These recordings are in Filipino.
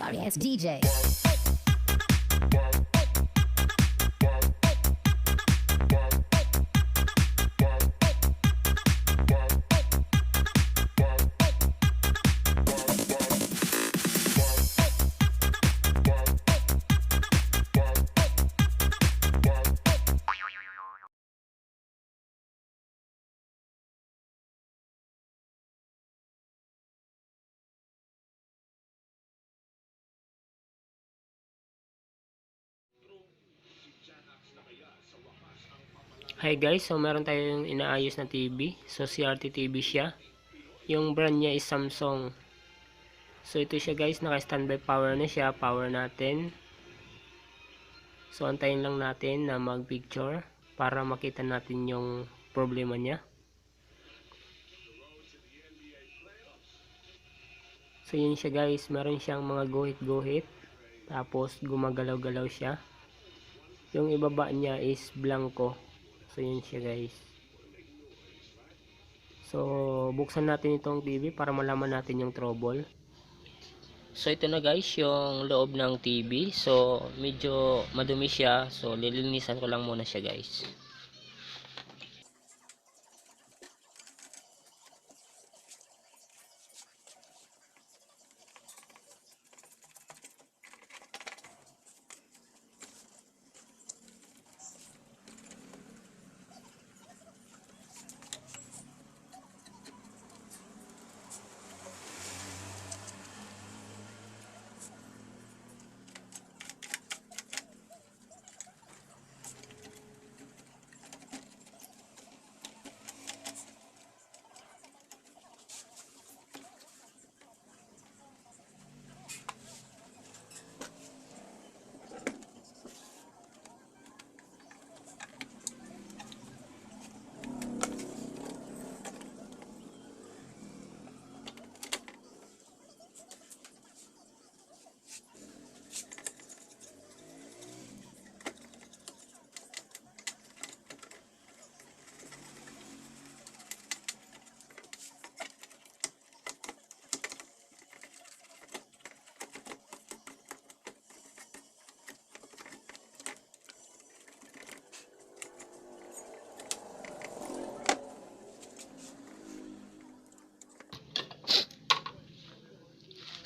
Sorry ass DJ. Hi guys, so meron tayong inaayos na TV. So CRT TV siya. Yung brand niya is Samsung. So ito siya guys, naka-standby power na siya. Power natin. So antayin lang natin na mag-picture para makita natin yung problema niya. So yun siya guys, meron siyang mga guhit-guhit. Tapos gumagalaw-galaw siya. Yung ibaba niya is blanco. So yun siya guys. So buksan natin itong TV para malaman natin yung trouble. So ito na guys yung loob ng TV. So medyo madumi siya. So lilinisan ko lang muna siya guys.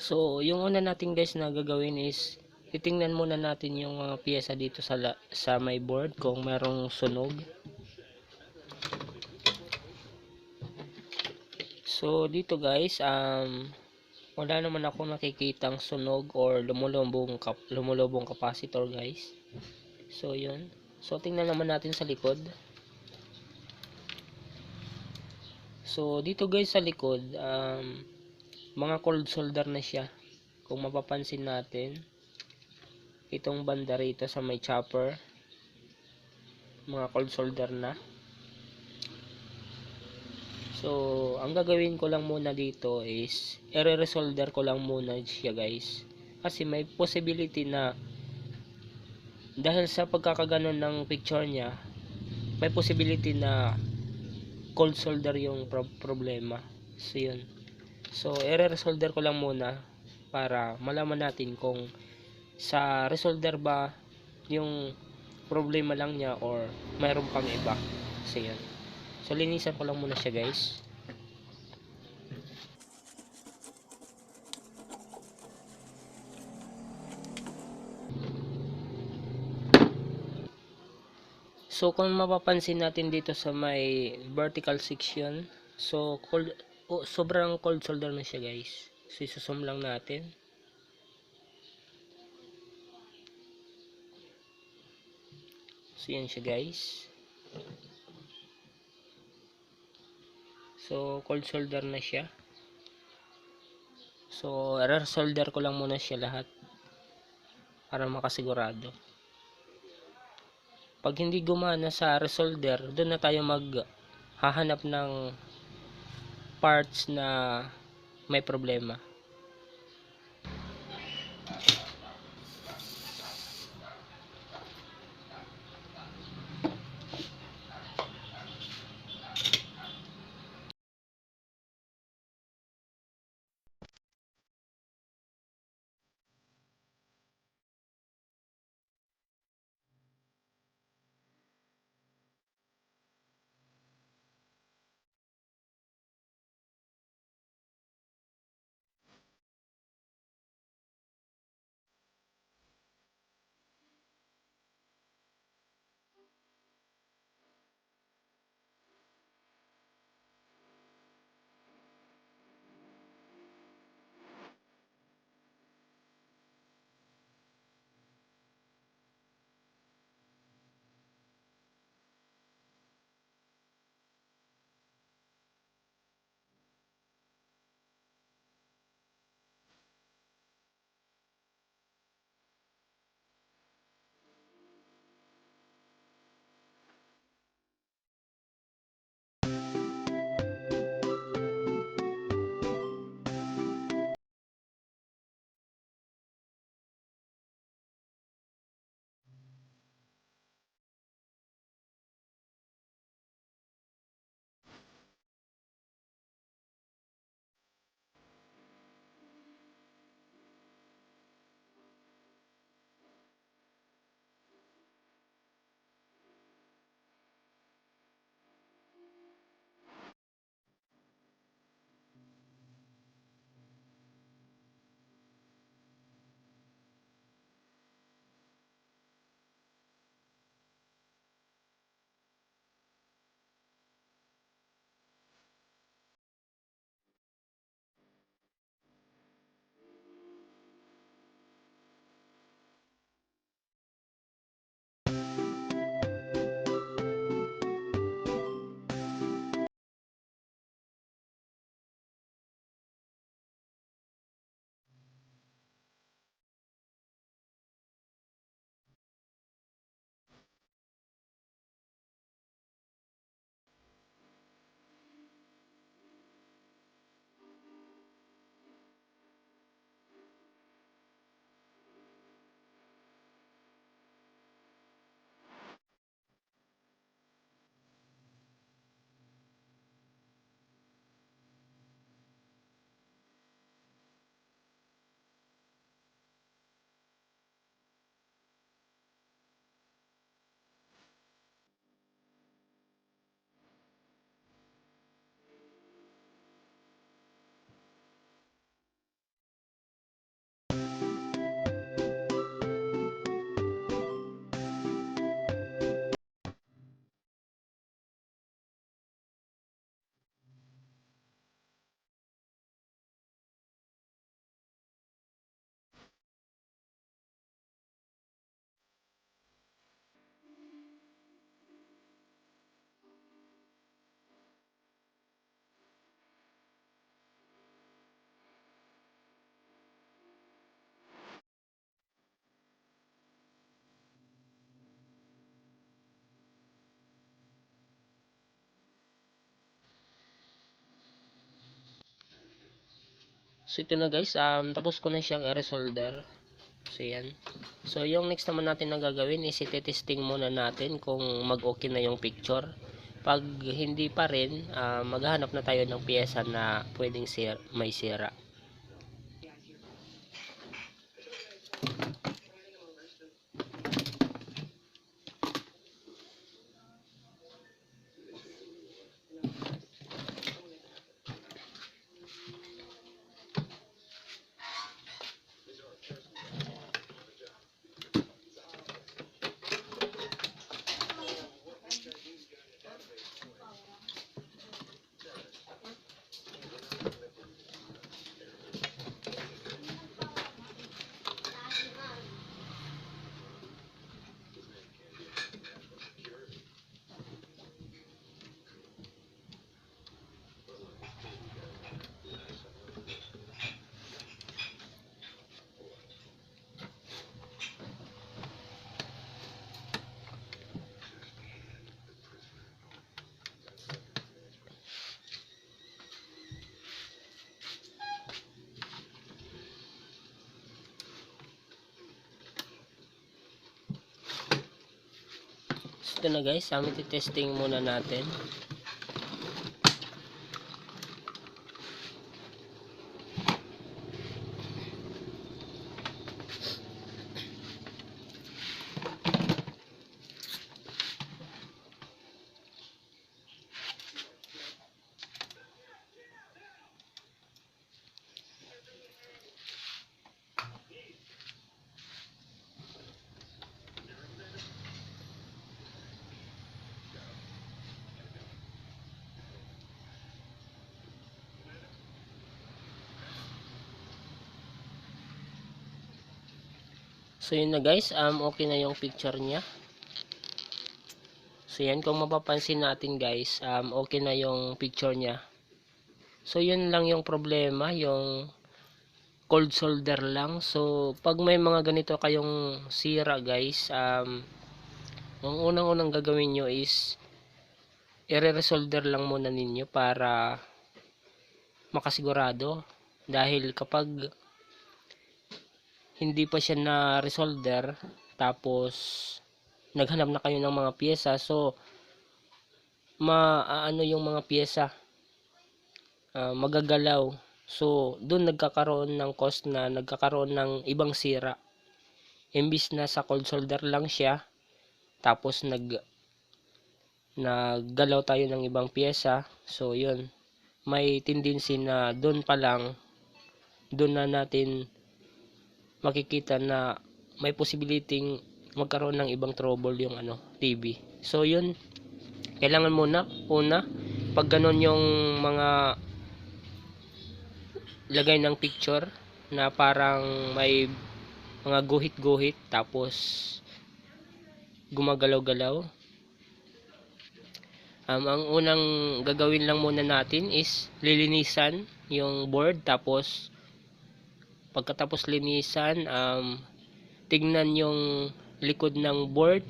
So yung una natin guys na gagawin is titingnan muna natin yung mga piyesa dito sa my board kung merong sunog. So dito guys wala naman ako nakikitang sunog or lumulubong capacitor guys. So yun. So tingnan naman natin sa likod. So dito guys sa likod mga cold solder na siya. Kung mapapansin natin itong banda rito sa may chopper, mga cold solder na. So ang gagawin ko lang muna dito is i-resolder ko lang muna siya guys, kasi may possibility na dahil sa pagkakaganon ng picture niya, may possibility na cold solder yung problema. So yun. So i-resolder ko lang muna para malaman natin kung sa resolder ba yung problema lang niya or mayroon pang iba. So yun. So linisan ko lang muna siya guys. So kung mapapansin natin dito sa may vertical section, so sobrang cold solder na siya guys. So isusum lang natin. So yan siya guys. So cold solder na siya. So solder ko lang muna siya lahat para makasigurado. Pag hindi gumana sa resolder, doon na tayo maghahanap ng parts na may problema. So ito na guys, tapos ko na siyang i-resolder. So yan. So yung next naman natin na gagawin is i-testing muna natin kung mag-okay na yung picture. Pag hindi pa rin, maghahanap na tayo ng piyesa na pwedeng may sira. So ito na guys, testing muna natin. So yun na guys, okay na yung picture niya. So yan, kung mapapansin natin guys, okay na yung picture niya. So yun lang yung problema, yung cold solder lang. So pag may mga ganito kayong sira guys, ang unang-unang gagawin nyo is i-resolder lang muna ninyo para makasigurado. Dahil kapag hindi pa siya na resolder tapos naghanap na kayo ng mga piyesa, so maano yung mga piyesa, magagalaw. So doon nagkakaroon ng cost na nagkakaroon ng ibang sira. Imbis na sa cold solder lang siya, tapos naggalaw tayo ng ibang piyesa. So yun, may tendency na doon pa lang, doon na natin makikita na may possibility magkaroon ng ibang trouble yung TV. So yun, kailangan muna una, pag ganun yung mga lagay ng picture na parang may mga guhit-guhit tapos gumagalaw-galaw, ang unang gagawin lang muna natin is lilinisan yung board. Tapos pagkatapos linisan, tignan yung likod ng board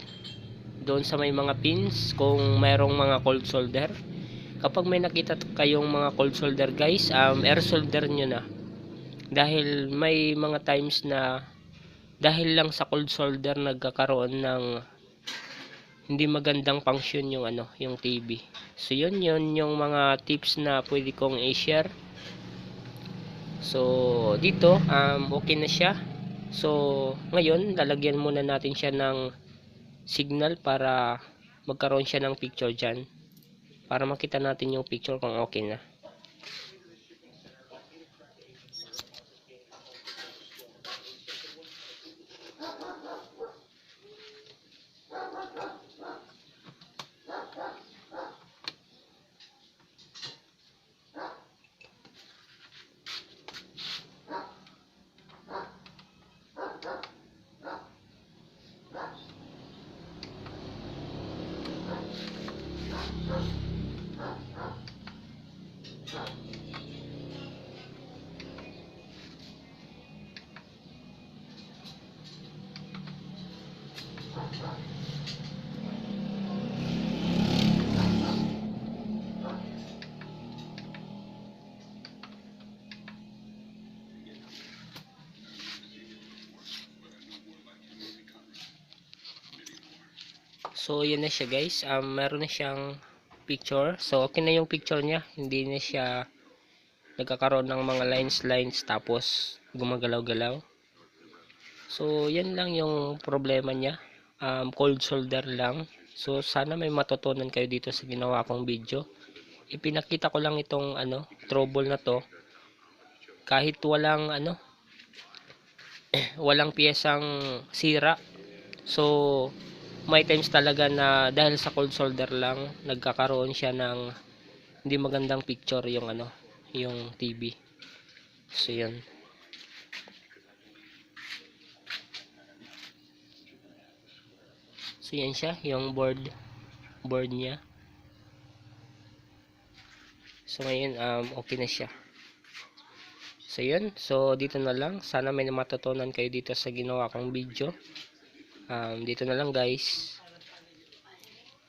doon sa may mga pins kung mayroong mga cold solder. Kapag may nakita kayong mga cold solder guys, air solder nyo na. Dahil may mga times na dahil lang sa cold solder nagkakaroon ng hindi magandang function yung yung TV. So yun yung mga tips na pwede kong i-share. So dito okay na siya. So ngayon lalagyan muna natin siya ng signal para magkaroon siya ng picture dyan, para makita natin yung picture kung okay na. So, yan na siya guys. Meron na siyang picture. So, okay na yung picture niya. Hindi na siya nagkakaroon ng mga lines tapos gumagalaw-galaw. So, yan lang yung problema niya. Cold shoulder lang. So, sana may matutunan kayo dito sa ginawa kong video. Ipinakita ko lang itong trouble na to. Kahit walang walang piyesang sira. So, may times talaga na dahil sa cold shoulder lang nagkakaroon siya ng hindi magandang picture yung yung TV. So yun. So yan siya yung board niya. So ngayon okay na siya. So yun. So dito na lang. Sana may matutunan kayo dito sa ginawa kong video. Dito na lang guys.